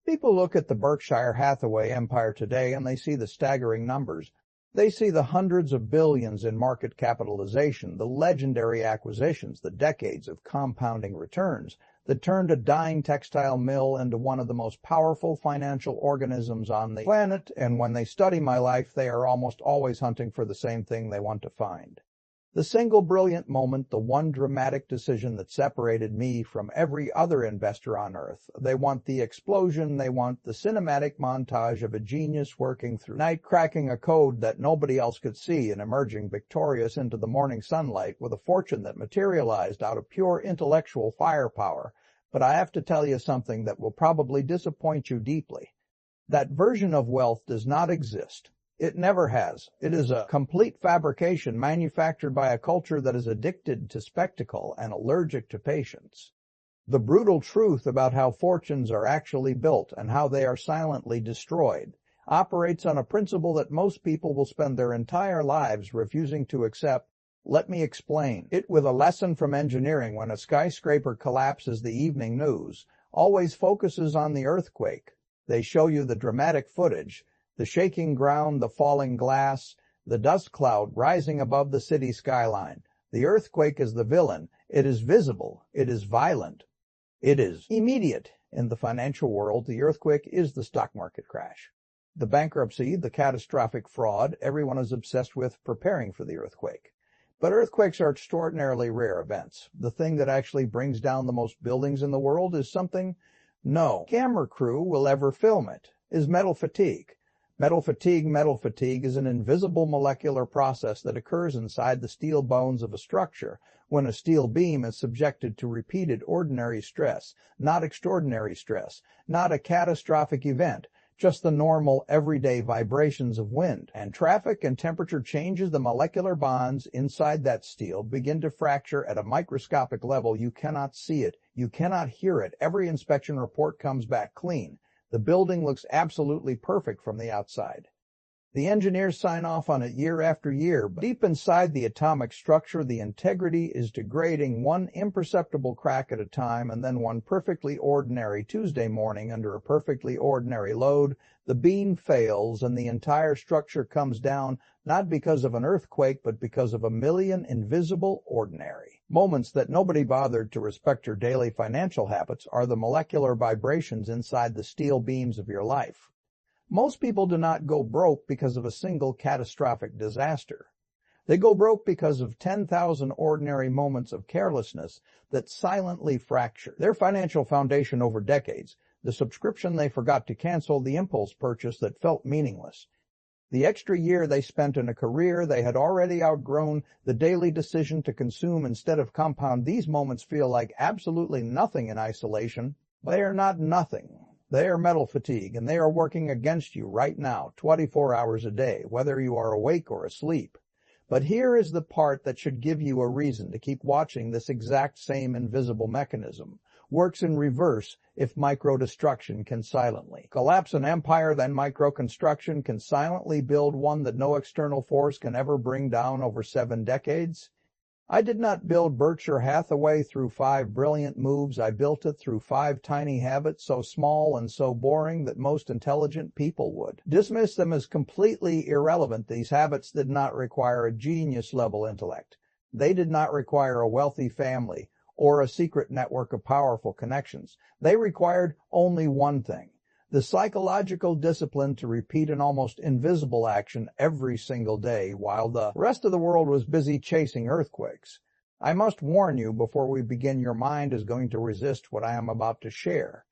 People look at the Berkshire Hathaway empire today and they see the staggering numbers. They see the hundreds of billions in market capitalization, the legendary acquisitions, the decades of compounding returns that turned a dying textile mill into one of the most powerful financial organisms on the planet, and when they study my life, they are almost always hunting for the same thing they want to find. The single brilliant moment, the one dramatic decision that separated me from every other investor on earth. They want the explosion, they want the cinematic montage of a genius working through night, cracking a code that nobody else could see and emerging victorious into the morning sunlight with a fortune that materialized out of pure intellectual firepower. But I have to tell you something that will probably disappoint you deeply. That version of wealth does not exist. It never has. It is a complete fabrication manufactured by a culture that is addicted to spectacle and allergic to patience. The brutal truth about how fortunes are actually built and how they are silently destroyed operates on a principle that most people will spend their entire lives refusing to accept. Let me explain it with a lesson from engineering. When a skyscraper collapses, the evening news always focuses on the earthquake. They show you the dramatic footage, the shaking ground, the falling glass, the dust cloud rising above the city skyline. The earthquake is the villain. It is visible. It is violent. It is immediate. In the financial world, the earthquake is the stock market crash. The bankruptcy, the catastrophic fraud, everyone is obsessed with preparing for the earthquake. But earthquakes are extraordinarily rare events. The thing that actually brings down the most buildings in the world is something no camera crew will ever film it, is metal fatigue. Metal fatigue is an invisible molecular process that occurs inside the steel bones of a structure when a steel beam is subjected to repeated ordinary stress, not extraordinary stress, not a catastrophic event, just the normal everyday vibrations of wind and traffic and temperature changes. The molecular bonds inside that steel begin to fracture at a microscopic level. You cannot see it. You cannot hear it. Every inspection report comes back clean. The building looks absolutely perfect from the outside. The engineers sign off on it year after year, but deep inside the atomic structure, the integrity is degrading one imperceptible crack at a time, and then one perfectly ordinary Tuesday morning under a perfectly ordinary load, the beam fails and the entire structure comes down, not because of an earthquake, but because of a million invisible ordinary moments that nobody bothered to respect. Your daily financial habits are the molecular vibrations inside the steel beams of your life. Most people do not go broke because of a single catastrophic disaster. They go broke because of 10,000 ordinary moments of carelessness that silently fracture their financial foundation over decades, the subscription they forgot to cancel, the impulse purchase that felt meaningless, the extra year they spent in a career they had already outgrown, the daily decision to consume instead of compound. These moments feel like absolutely nothing in isolation. They are not nothing. They are metal fatigue, and they are working against you right now, 24 hours a day, whether you are awake or asleep. But here is the part that should give you a reason to keep watching. This exact same invisible mechanism works in reverse. If micro-destruction can silently collapse an empire, then micro-construction can silently build one that no external force can ever bring down over 7 decades. I did not build Berkshire Hathaway through 5 brilliant moves. I built it through 5 tiny habits so small and so boring that most intelligent people would dismiss them as completely irrelevant. These habits did not require a genius-level intellect. They did not require a wealthy family or a secret network of powerful connections. They required only one thing: the psychological discipline to repeat an almost invisible action every single day while the rest of the world was busy chasing earthquakes. I must warn you before we begin, your mind is going to resist what I am about to share.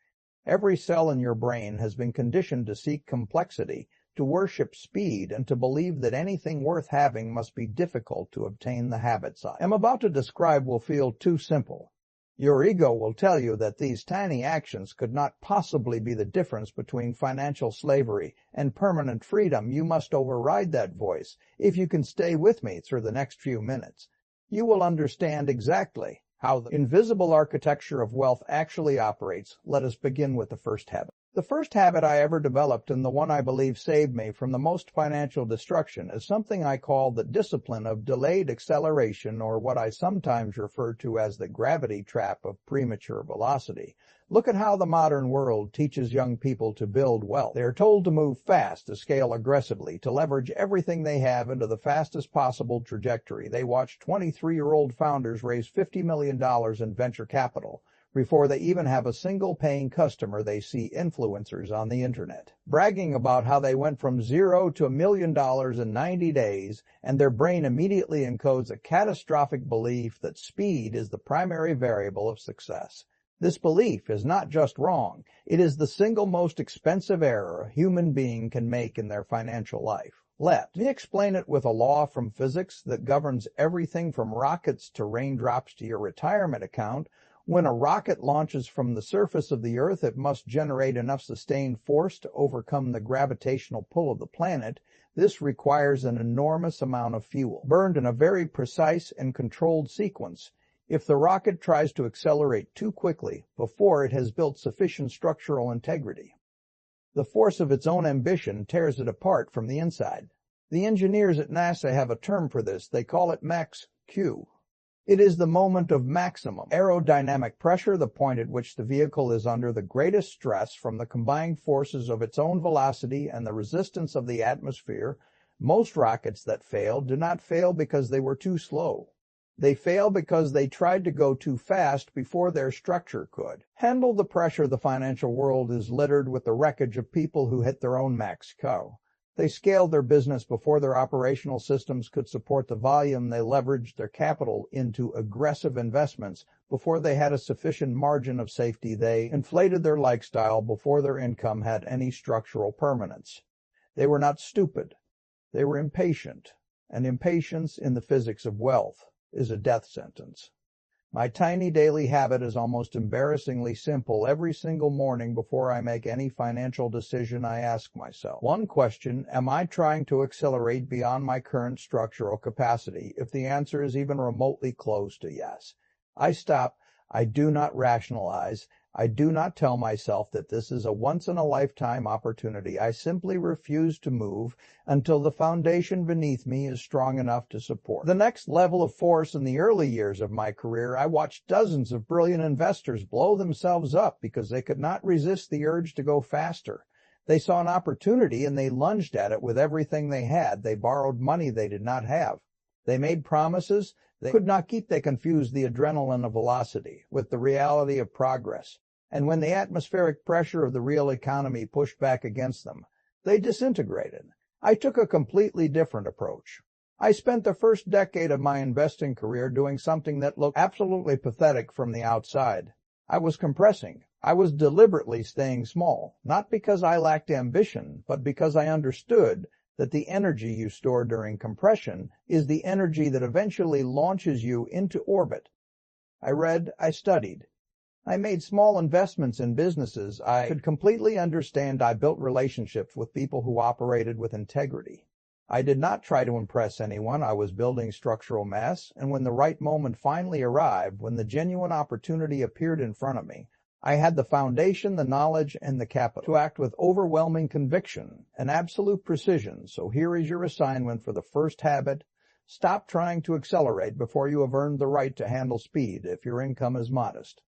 Every cell in your brain has been conditioned to seek complexity, to worship speed, and to believe that anything worth having must be difficult to obtain. The habits I am about to describe will feel too simple. Your ego will tell you that these tiny actions could not possibly be the difference between financial slavery and permanent freedom. You must override that voice. If you can stay with me through the next few minutes, you will understand exactly how the invisible architecture of wealth actually operates. Let us begin with the first habit. The first habit I ever developed, and the one I believe saved me from the most financial destruction, is something I call the discipline of delayed acceleration, or what I sometimes refer to as the gravity trap of premature velocity. Look at how the modern world teaches young people to build wealth. They are told to move fast, to scale aggressively, to leverage everything they have into the fastest possible trajectory. They watch 23-year-old founders raise $50 million in venture capital. Before they even have a single paying customer, they see influencers on the internet bragging about how they went from zero to $1 million in 90 days, and their brain immediately encodes a catastrophic belief that speed is the primary variable of success. This belief is not just wrong, it is the single most expensive error a human being can make in their financial life. Let me explain it with a law from physics that governs everything from rockets to raindrops to your retirement account. When a rocket launches from the surface of the Earth, it must generate enough sustained force to overcome the gravitational pull of the planet. This requires an enormous amount of fuel, burned in a very precise and controlled sequence. If the rocket tries to accelerate too quickly before it has built sufficient structural integrity, the force of its own ambition tears it apart from the inside. The engineers at NASA have a term for this. They call it max Q. It is the moment of maximum aerodynamic pressure, the point at which the vehicle is under the greatest stress from the combined forces of its own velocity and the resistance of the atmosphere. Most rockets that fail do not fail because they were too slow. They fail because they tried to go too fast before their structure could handle the pressure. The financial world is littered with the wreckage of people who hit their own max Q. They scaled their business before their operational systems could support the volume. They leveraged their capital into aggressive investments before they had a sufficient margin of safety. They inflated their lifestyle before their income had any structural permanence. They were not stupid. They were impatient, and impatience in the physics of wealth is a death sentence. My tiny daily habit is almost embarrassingly simple. Every single morning before I make any financial decision, I ask myself one question: am I trying to accelerate beyond my current structural capacity? If the answer is even remotely close to yes, I stop. I do not rationalize. I do not tell myself that this is a once-in-a-lifetime opportunity. I simply refuse to move until the foundation beneath me is strong enough to support the next level of force. In the early years of my career, I watched dozens of brilliant investors blow themselves up because they could not resist the urge to go faster. They saw an opportunity and they lunged at it with everything they had. They borrowed money they did not have. They made promises they could not keep. They confused the adrenaline of velocity with the reality of progress. And when the atmospheric pressure of the real economy pushed back against them, they disintegrated. I took a completely different approach. I spent the first decade of my investing career doing something that looked absolutely pathetic from the outside. I was compressing. I was deliberately staying small, not because I lacked ambition, but because I understood that the energy you store during compression is the energy that eventually launches you into orbit. I read, I studied. I made small investments in businesses I could completely understand. I built relationships with people who operated with integrity. I did not try to impress anyone. I was building structural mass, and when the right moment finally arrived, when the genuine opportunity appeared in front of me, I had the foundation, the knowledge, and the capital to act with overwhelming conviction and absolute precision. So here is your assignment for the first habit. Stop trying to accelerate before you have earned the right to handle speed if your income is modest.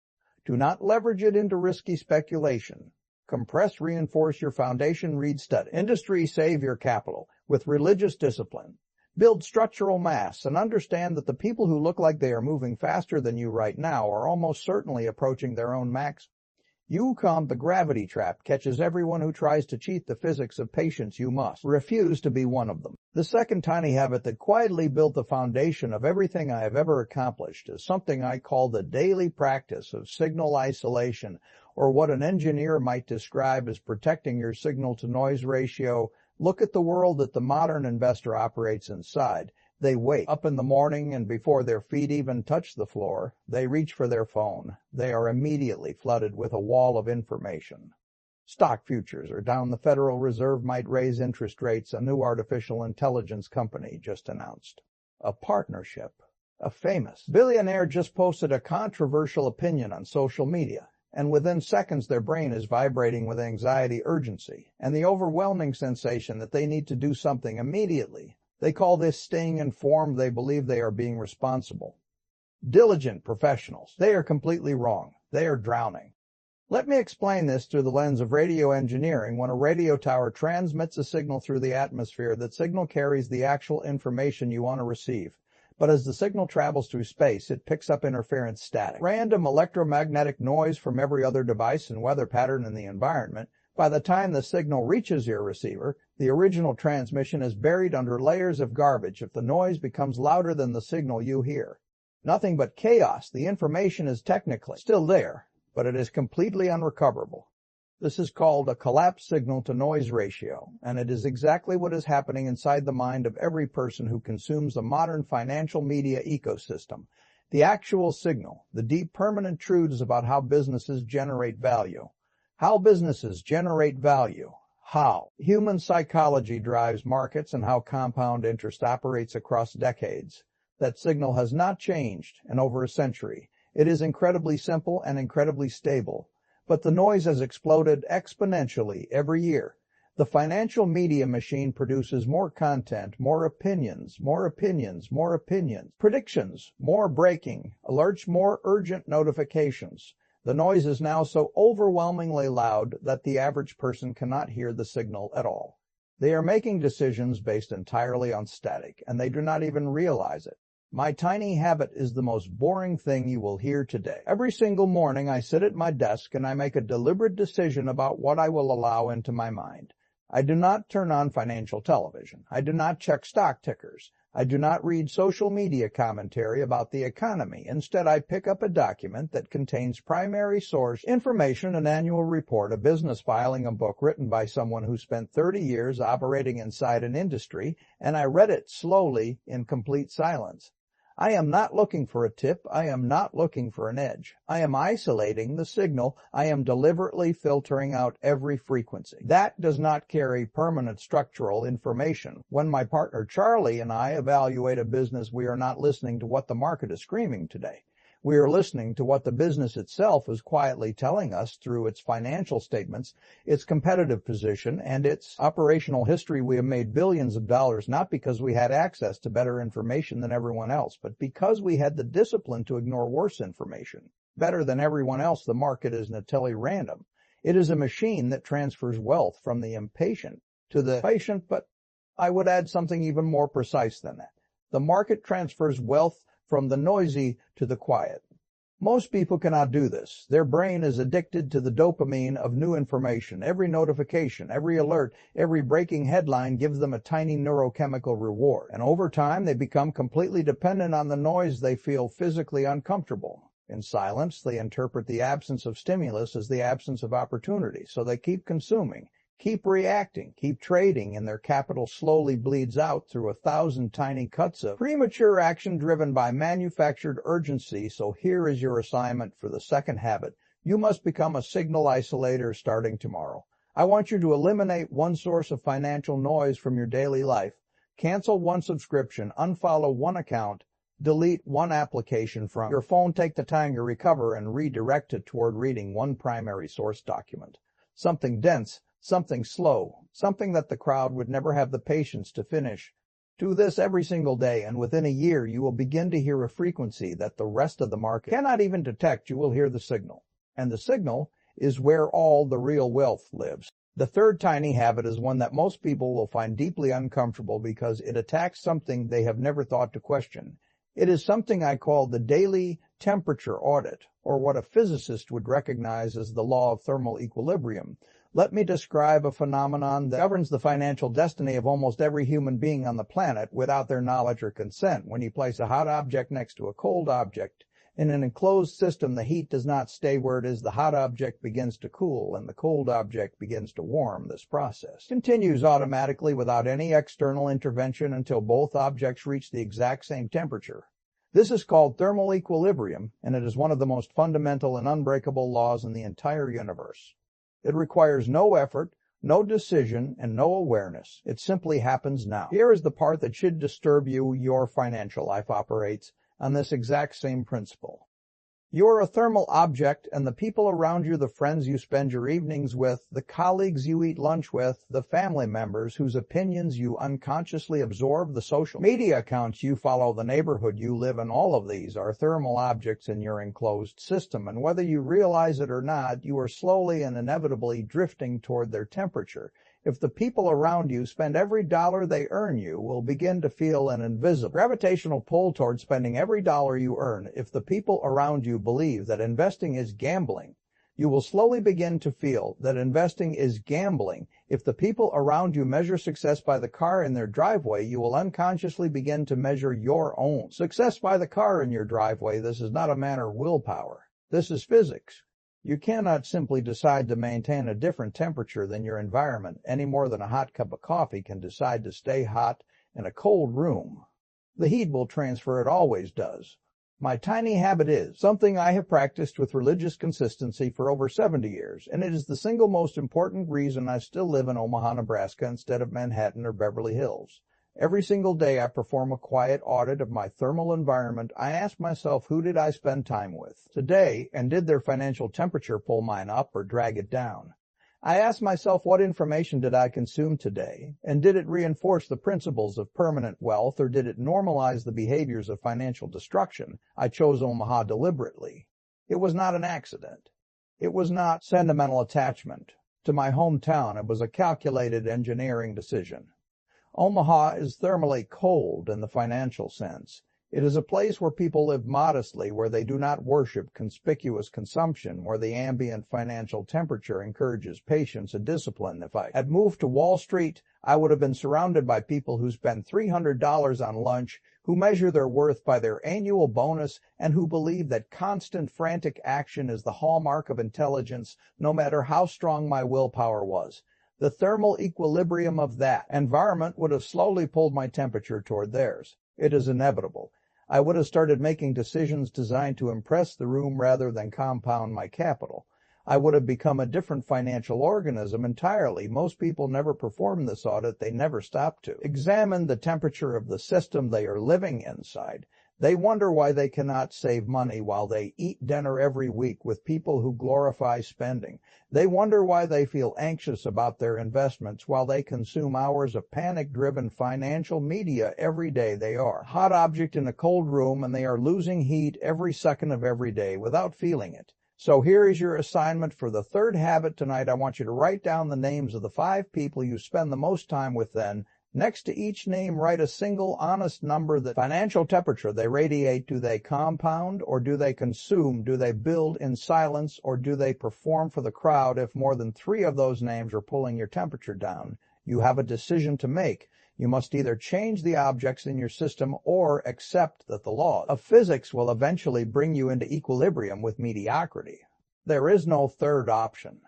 Do not leverage it into risky speculation. Compress, reinforce your foundation, read, study. Industry, save your capital with religious discipline. Build structural mass and understand that the people who look like they are moving faster than you right now are almost certainly approaching their own max. The gravity trap catches everyone who tries to cheat the physics of patience. You must refuse to be one of them. The second tiny habit that quietly built the foundation of everything I have ever accomplished is something I call the daily practice of signal isolation, or what an engineer might describe as protecting your signal-to-noise ratio. Look at the world that the modern investor operates inside. They wake up in the morning, and before their feet even touch the floor, they reach for their phone. They are immediately flooded with a wall of information. Stock futures are down. The Federal Reserve might raise interest rates. A new artificial intelligence company just announced a partnership. A famous billionaire just posted a controversial opinion on social media, and within seconds their brain is vibrating with anxiety, urgency, and the overwhelming sensation that they need to do something immediately. They call this staying informed. They believe they are being responsible, diligent professionals. They are completely wrong. They are drowning. Let me explain this through the lens of radio engineering. When a radio tower transmits a signal through the atmosphere, that signal carries the actual information you want to receive. But as the signal travels through space, it picks up interference static, random electromagnetic noise from every other device and weather pattern in the environment. By the time the signal reaches your receiver, the original transmission is buried under layers of garbage if the noise becomes louder than the signal you hear. Nothing but chaos. The information is technically still there, but it is completely unrecoverable. This is called a collapse signal-to-noise ratio, and it is exactly what is happening inside the mind of every person who consumes the modern financial media ecosystem. The actual signal, the deep permanent truths about how businesses generate value. How businesses generate value. How human psychology drives markets and how compound interest operates across decades. That signal has not changed in over a century. It is incredibly simple and incredibly stable, but the noise has exploded exponentially every year. The financial media machine produces more content, more opinions, predictions, more breaking, alerts, more urgent notifications. The noise is now so overwhelmingly loud that the average person cannot hear the signal at all. They are making decisions based entirely on static, and they do not even realize it. My tiny habit is the most boring thing you will hear today. Every single morning I sit at my desk and I make a deliberate decision about what I will allow into my mind. I do not turn on financial television. I do not check stock tickers. I do not read social media commentary about the economy. Instead, I pick up a document that contains primary source information, an annual report, a business filing, a book written by someone who spent 30 years operating inside an industry, and I read it slowly in complete silence. I am not looking for a tip. I am not looking for an edge. I am isolating the signal. I am deliberately filtering out every frequency. That does not carry permanent structural information. When my partner Charlie and I evaluate a business, we are not listening to what the market is screaming today. We are listening to what the business itself is quietly telling us through its financial statements, its competitive position, and its operational history. We have made billions of dollars not because we had access to better information than everyone else, but because we had the discipline to ignore worse information. Better than everyone else, the market is Nutella random. It is a machine that transfers wealth from the impatient to the patient, but I would add something even more precise than that. The market transfers wealth from the noisy to the quiet. Most people cannot do this. Their brain is addicted to the dopamine of new information. Every notification, every alert, every breaking headline gives them a tiny neurochemical reward. And over time, they become completely dependent on the noise. They feel physically uncomfortable. In silence, they interpret the absence of stimulus as the absence of opportunity. So they keep consuming, keep reacting, keep trading, and their capital slowly bleeds out through 1,000 tiny cuts of premature action driven by manufactured urgency. So here is your assignment for the second habit. You must become a signal isolator starting tomorrow. I want you to eliminate one source of financial noise from your daily life, cancel one subscription, unfollow one account, delete one application from your phone. Take the time to recover and redirect it toward reading one primary source document. Something dense, something slow, something that the crowd would never have the patience to finish. Do this every single day, and within a year you will begin to hear a frequency that the rest of the market cannot even detect. You will hear the signal, and the signal is where all the real wealth lives. The third tiny habit is one that most people will find deeply uncomfortable because it attacks something they have never thought to question. It is something I call the daily temperature audit, or what a physicist would recognize as the law of thermal equilibrium. Let me describe a phenomenon that governs the financial destiny of almost every human being on the planet without their knowledge or consent. When you place a hot object next to a cold object, in an enclosed system, the heat does not stay where it is. The hot object begins to cool, and the cold object begins to warm. This process continues automatically without any external intervention until both objects reach the exact same temperature. This is called thermal equilibrium, and it is one of the most fundamental and unbreakable laws in the entire universe. It requires no effort, no decision, and no awareness. It simply happens now. Here is the part that should disturb you. Your financial life operates on this exact same principle. You're a thermal object, and the people around you, the friends you spend your evenings with, the colleagues you eat lunch with, the family members whose opinions you unconsciously absorb, the social media accounts you follow, the neighborhood you live in, all of these are thermal objects in your enclosed system, and whether you realize it or not, you are slowly and inevitably drifting toward their temperature. If the people around you spend every dollar they earn, you will begin to feel an invisible gravitational pull toward spending every dollar you earn. If the people around you believe that investing is gambling, you will slowly begin to feel that investing is gambling. If the people around you measure success by the car in their driveway, you will unconsciously begin to measure your own success by the car in your driveway. This is not a matter of willpower. This is physics. You cannot simply decide to maintain a different temperature than your environment any more than a hot cup of coffee can decide to stay hot in a cold room. The heat will transfer, it always does. My tiny habit is something I have practiced with religious consistency for over 70 years, and it is the single most important reason I still live in Omaha, Nebraska instead of Manhattan or Beverly Hills. Every single day I perform a quiet audit of my thermal environment. I ask myself, who did I spend time with today, and did their financial temperature pull mine up or drag it down? I ask myself, what information did I consume today, and did it reinforce the principles of permanent wealth, or did it normalize the behaviors of financial destruction? I chose Omaha deliberately. It was not an accident. It was not sentimental attachment to my hometown. It was a calculated engineering decision. Omaha is thermally cold in the financial sense. It is a place where people live modestly, where they do not worship conspicuous consumption, where the ambient financial temperature encourages patience and discipline. If I had moved to Wall Street, I would have been surrounded by people who spend $300 on lunch, who measure their worth by their annual bonus, and who believe that constant frantic action is the hallmark of intelligence, no matter how strong my willpower was. The thermal equilibrium of that environment would have slowly pulled my temperature toward theirs. It is inevitable. I would have started making decisions designed to impress the room rather than compound my capital. I would have become a different financial organism entirely. Most people never perform this audit. They never stop to examine the temperature of the system they are living inside. They wonder why they cannot save money while they eat dinner every week with people who glorify spending. They wonder why they feel anxious about their investments while they consume hours of panic-driven financial media every day. They are a hot object in a cold room, and they are losing heat every second of every day without feeling it. So here is your assignment for the third habit tonight. I want you to write down the names of the 5 people you spend the most time with. Then, next to each name, write a single honest number. The financial temperature they radiate. Do they compound, or do they consume? Do they build in silence, or do they perform for the crowd? If more than 3 of those names are pulling your temperature down, you have a decision to make. You must either change the objects in your system or accept that the laws of physics will eventually bring you into equilibrium with mediocrity. There is no third option.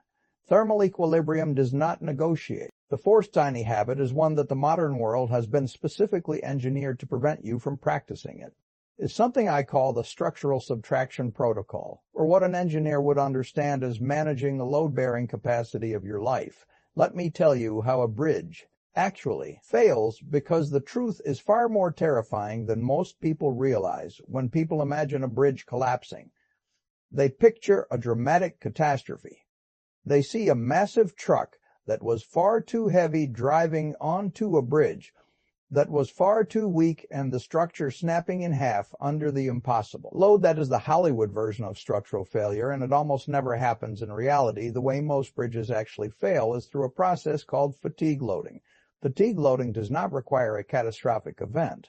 Thermal equilibrium does not negotiate. The fourth tiny habit is one that the modern world has been specifically engineered to prevent you from practicing it. It's something I call the structural subtraction protocol, or what an engineer would understand as managing the load-bearing capacity of your life. Let me tell you how a bridge actually fails, because the truth is far more terrifying than most people realize. When people imagine a bridge collapsing, they picture a dramatic catastrophe. They see a massive truck that was far too heavy driving onto a bridge that was far too weak, and the structure snapping in half under the impossible load. That is the Hollywood version of structural failure, and it almost never happens in reality. The way most bridges actually fail is through a process called fatigue loading. Fatigue loading does not require a catastrophic event.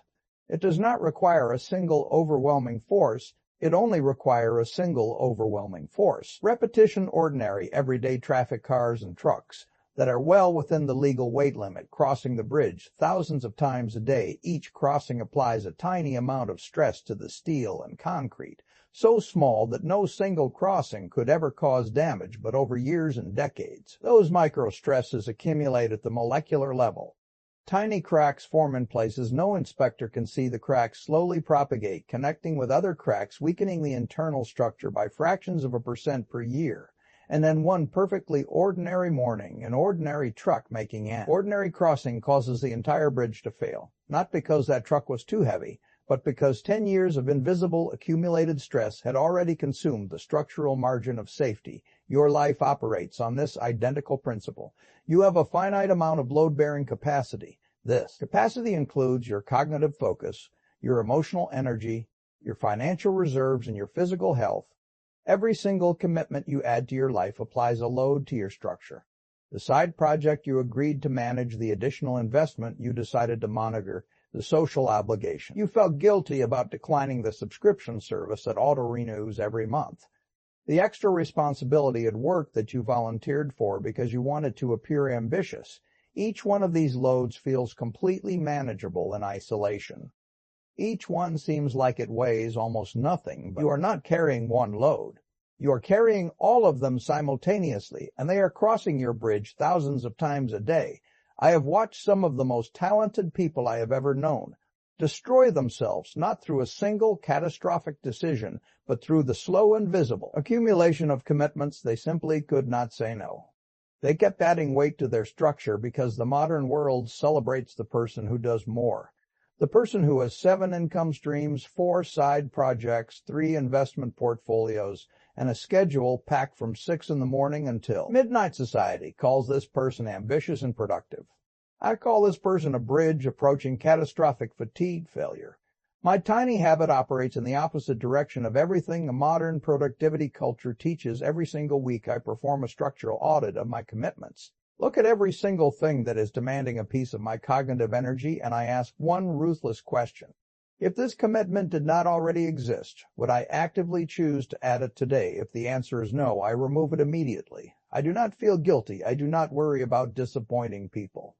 It does not require a single overwhelming force. It only requires a single overwhelming force. Repetition. Ordinary, everyday traffic, cars and trucks that are well within the legal weight limit crossing the bridge thousands of times a day. Each crossing applies a tiny amount of stress to the steel and concrete, so small that no single crossing could ever cause damage, but over years and decades, those micro-stresses accumulate at the molecular level. Tiny cracks form in places no inspector can see. The cracks slowly propagate, connecting with other cracks, weakening the internal structure by fractions of a percent per year. And then one perfectly ordinary morning, an ordinary truck making an ordinary crossing causes the entire bridge to fail, not because that truck was too heavy, but because 10 years of invisible accumulated stress had already consumed the structural margin of safety. Your life operates on this identical principle. You have a finite amount of load-bearing capacity. This capacity includes your cognitive focus, your emotional energy, your financial reserves, and your physical health. Every single commitment you add to your life applies a load to your structure. The side project you agreed to manage, the additional investment you decided to monitor, the social obligation you felt guilty about declining the subscription service that auto-renews every month, the extra responsibility at work that you volunteered for because you wanted to appear ambitious. Each one of these loads feels completely manageable in isolation. Each one seems like it weighs almost nothing, but you are not carrying one load. You are carrying all of them simultaneously, and they are crossing your bridge thousands of times a day. I have watched some of the most talented people I have ever known destroy themselves, not through a single catastrophic decision, but through the slow, invisible accumulation of commitments they simply could not say no. They kept adding weight to their structure because the modern world celebrates the person who does more. The person who has 7 income streams, 4 side projects, 3 investment portfolios, and a schedule packed from 6 in the morning until midnight. Society calls this person ambitious and productive. I call this person a bridge approaching catastrophic fatigue failure. My tiny habit operates in the opposite direction of everything a modern productivity culture teaches. Every single week I perform a structural audit of my commitments. Look at every single thing that is demanding a piece of my cognitive energy, and I ask one ruthless question. If this commitment did not already exist, would I actively choose to add it today? If the answer is no, I remove it immediately. I do not feel guilty. I do not worry about disappointing people.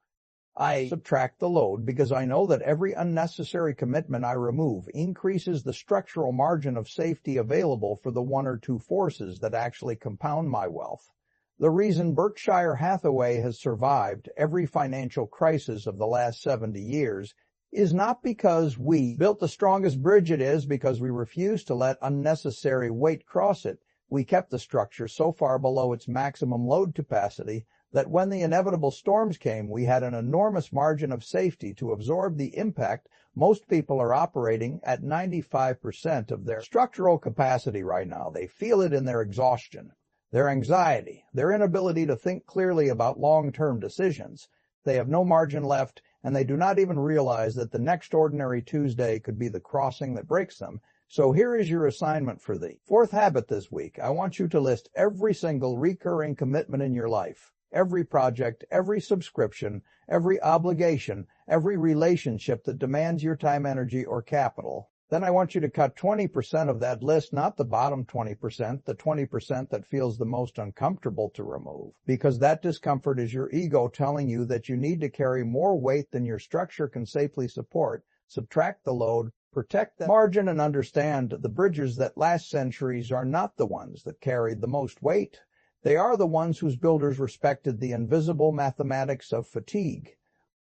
I subtract the load because I know that every unnecessary commitment I remove increases the structural margin of safety available for the 1 or 2 forces that actually compound my wealth. The reason Berkshire Hathaway has survived every financial crisis of the last 70 years is not because we built the strongest bridge. It is because we refused to let unnecessary weight cross it. We kept the structure so far below its maximum load capacity that when the inevitable storms came, we had an enormous margin of safety to absorb the impact. Most people are operating at 95% of their structural capacity right now. They feel it in their exhaustion, their anxiety, their inability to think clearly about long-term decisions. They have no margin left, and they do not even realize that the next ordinary Tuesday could be the crossing that breaks them. So here is your assignment for the 4th habit this week. I want you to list every single recurring commitment in your life, every project, every subscription, every obligation, every relationship that demands your time, energy, or capital. Then I want you to cut 20% of that list, not the bottom 20%, the 20% that feels the most uncomfortable to remove, because that discomfort is your ego telling you that you need to carry more weight than your structure can safely support. Subtract the load, protect the margin, and understand the bridges that last centuries are not the ones that carried the most weight. They are the ones whose builders respected the invisible mathematics of fatigue.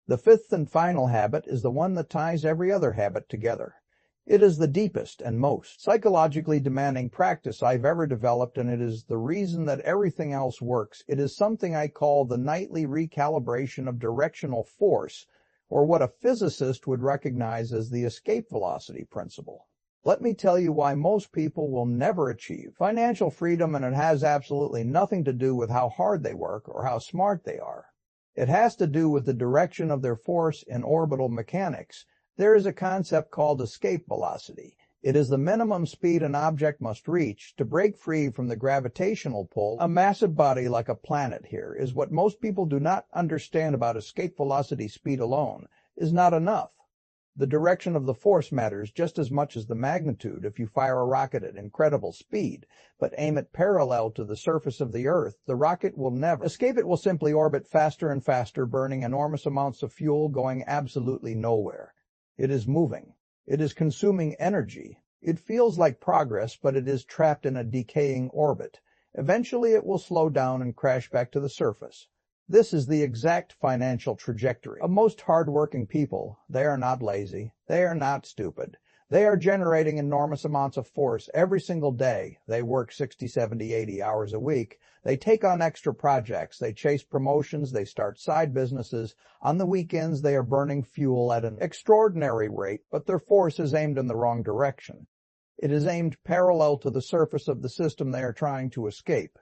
The 5th and final habit is the one that ties every other habit together. It is the deepest and most psychologically demanding practice I've ever developed, and it is the reason that everything else works. It is something I call the nightly recalibration of directional force, or what a physicist would recognize as the escape velocity principle. Let me tell you why most people will never achieve financial freedom, and it has absolutely nothing to do with how hard they work or how smart they are. It has to do with the direction of their force in orbital mechanics. There is a concept called escape velocity. It is the minimum speed an object must reach to break free from the gravitational pull. A massive body like a planet here is what most people do not understand about escape velocity. Speed alone is not enough. The direction of the force matters just as much as the magnitude. If you fire a rocket at incredible speed, but aim it parallel to the surface of the Earth, the rocket will never escape. It will simply orbit faster and faster, burning enormous amounts of fuel, going absolutely nowhere. It is moving. It is consuming energy. It feels like progress, but it is trapped in a decaying orbit. Eventually it will slow down and crash back to the surface. This is the exact financial trajectory of most hard-working people. They are not lazy. They are not stupid. They are generating enormous amounts of force every single day. They work 60, 70, 80 hours a week. They take on extra projects. They chase promotions. They start side businesses. On the weekends, they are burning fuel at an extraordinary rate, but their force is aimed in the wrong direction. It is aimed parallel to the surface of the system they are trying to escape.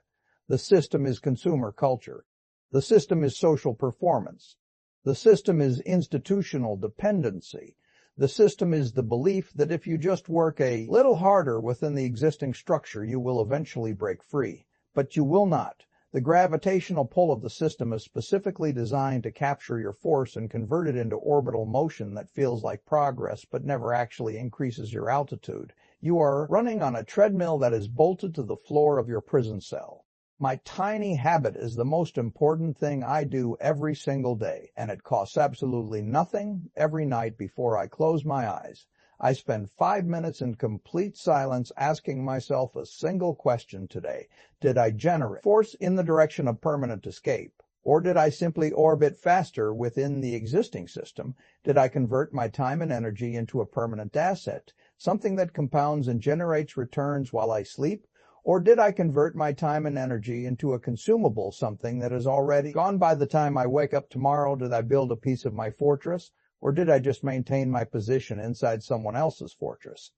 The system is consumer culture. The system is social performance. The system is institutional dependency. The system is the belief that if you just work a little harder within the existing structure, you will eventually break free. But you will not. The gravitational pull of the system is specifically designed to capture your force and convert it into orbital motion that feels like progress but never actually increases your altitude. You are running on a treadmill that is bolted to the floor of your prison cell. My tiny habit is the most important thing I do every single day, and it costs absolutely nothing every night before I close my eyes. I spend 5 minutes in complete silence asking myself a single question today. Did I generate force in the direction of permanent escape? Or did I simply orbit faster within the existing system? Did I convert my time and energy into a permanent asset, something that compounds and generates returns while I sleep? Or did I convert my time and energy into a consumable, something that is already gone by the time I wake up tomorrow? Did I build a piece of my fortress? Or did I just maintain my position inside someone else's fortress?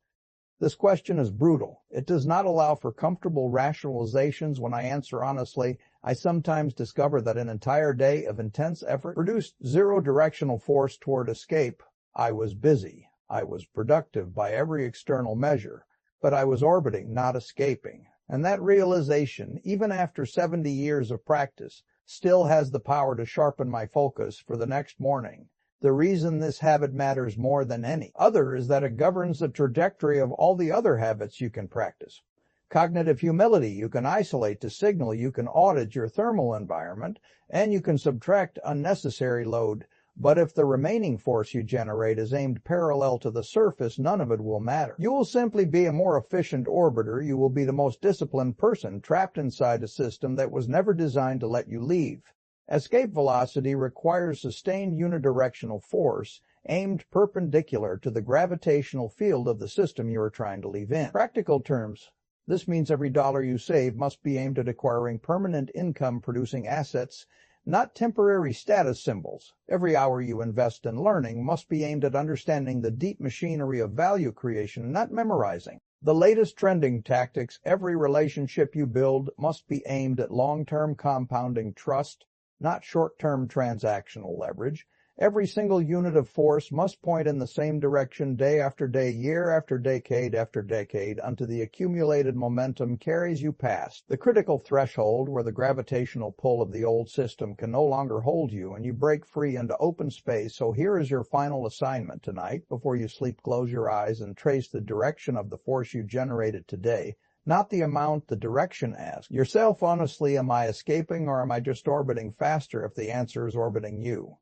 This question is brutal. It does not allow for comfortable rationalizations. When I answer honestly, I sometimes discover that an entire day of intense effort produced zero directional force toward escape. I was busy. I was productive by every external measure, but I was orbiting, not escaping. And that realization, even after 70 years of practice, still has the power to sharpen my focus for the next morning. The reason this habit matters more than any other is that it governs the trajectory of all the other habits you can practice. Cognitive humility, you can isolate to signal, you can audit your thermal environment, and you can subtract unnecessary load. But if the remaining force you generate is aimed parallel to the surface, none of it will matter. You will simply be a more efficient orbiter. You will be the most disciplined person trapped inside a system that was never designed to let you leave. Escape velocity requires sustained unidirectional force aimed perpendicular to the gravitational field of the system you are trying to leave in. In practical terms, this means every dollar you save must be aimed at acquiring permanent income-producing assets, not temporary status symbols. Every hour you invest in learning must be aimed at understanding the deep machinery of value creation, not memorizing the latest trending tactics. Every relationship you build must be aimed at long-term compounding trust, not short-term transactional leverage. Every single unit of force must point in the same direction day after day, year after decade, until the accumulated momentum carries you past the critical threshold where the gravitational pull of the old system can no longer hold you and you break free into open space. So here is your final assignment tonight. Before you sleep, close your eyes and trace the direction of the force you generated today. Not the amount, the direction. Ask yourself honestly, am I escaping or am I just orbiting faster? If the answer is orbiting, you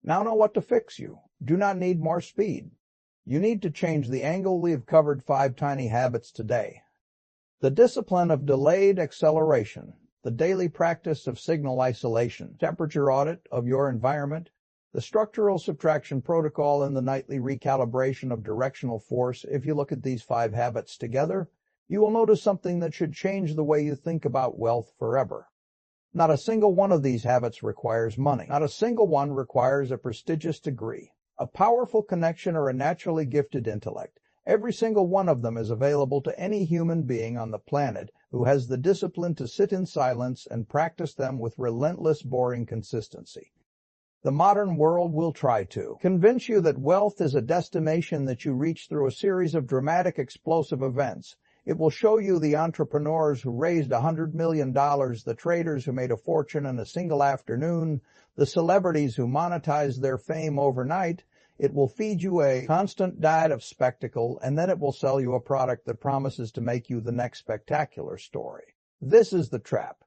now know what to fix. You do not need more speed. You need to change the angle. We have covered 5 tiny habits today. The discipline of delayed acceleration, the daily practice of signal isolation, temperature audit of your environment, the structural subtraction protocol, and the nightly recalibration of directional force. If you look at these 5 habits together, you will notice something that should change the way you think about wealth forever. Not a single one of these habits requires money. Not a single one requires a prestigious degree, a powerful connection, or a naturally gifted intellect. Every single one of them is available to any human being on the planet who has the discipline to sit in silence and practice them with relentless, boring consistency. The modern world will try to convince you that wealth is a destination that you reach through a series of dramatic, explosive events. It will show you the entrepreneurs who raised $100 million, the traders who made a fortune in a single afternoon, the celebrities who monetized their fame overnight. It will feed you a constant diet of spectacle, and then it will sell you a product that promises to make you the next spectacular story. This is the trap.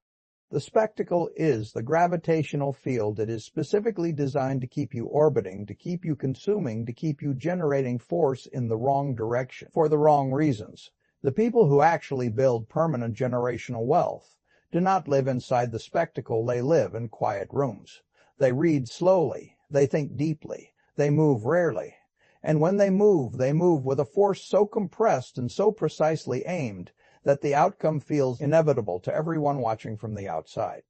The spectacle is the gravitational field. It is specifically designed to keep you orbiting, to keep you consuming, to keep you generating force in the wrong direction, for the wrong reasons. The people who actually build permanent generational wealth do not live inside the spectacle. They live in quiet rooms. They read slowly. They think deeply. They move rarely. And when they move with a force so compressed and so precisely aimed that the outcome feels inevitable to everyone watching from the outside.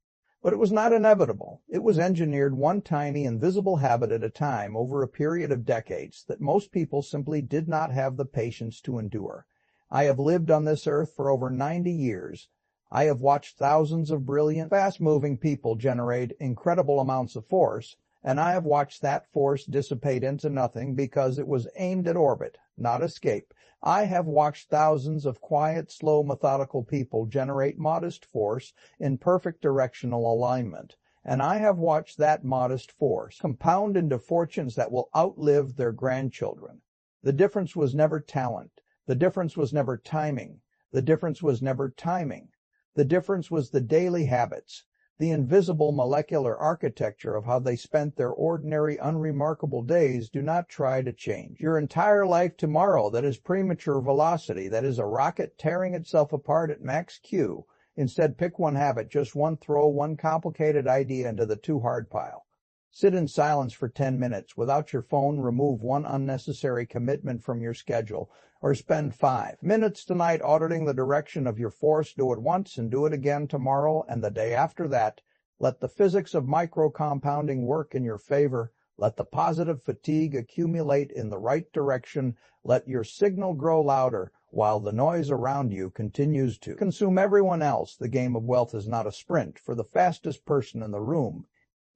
But it was not inevitable. It was engineered one tiny invisible habit at a time over a period of decades that most people simply did not have the patience to endure. I have lived on this earth for over 90 years. I have watched thousands of brilliant, fast-moving people generate incredible amounts of force, and I have watched that force dissipate into nothing because it was aimed at orbit, not escape. I have watched thousands of quiet, slow, methodical people generate modest force in perfect directional alignment, and I have watched that modest force compound into fortunes that will outlive their grandchildren. The difference was never talent. The difference was never timing. The difference was never timing. The difference was the daily habits, the invisible molecular architecture of how they spent their ordinary, unremarkable days. Do not try to change your entire life tomorrow. That is premature velocity. That is a rocket tearing itself apart at max Q. Instead, pick one habit, just one throw, one complicated idea into the too hard pile. Sit in silence for 10 minutes without your phone. Remove one unnecessary commitment from your schedule. Or spend 5 minutes tonight auditing the direction of your force. Do it once and do it again tomorrow and the day after that. Let the physics of micro-compounding work in your favor. Let the positive fatigue accumulate in the right direction. Let your signal grow louder while the noise around you continues to consume everyone else. The game of wealth is not a sprint for the fastest person in the room.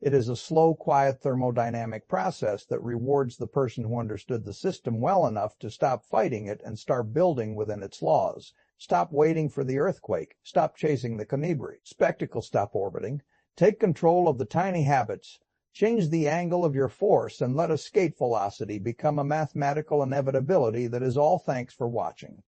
It is a slow, quiet thermodynamic process that rewards the person who understood the system well enough to stop fighting it and start building within its laws. Stop waiting for the earthquake. Stop chasing the Canibri spectacle. Stop orbiting. Take control of the tiny habits. Change the angle of your force and let escape velocity become a mathematical inevitability. That is all. Thanks for watching.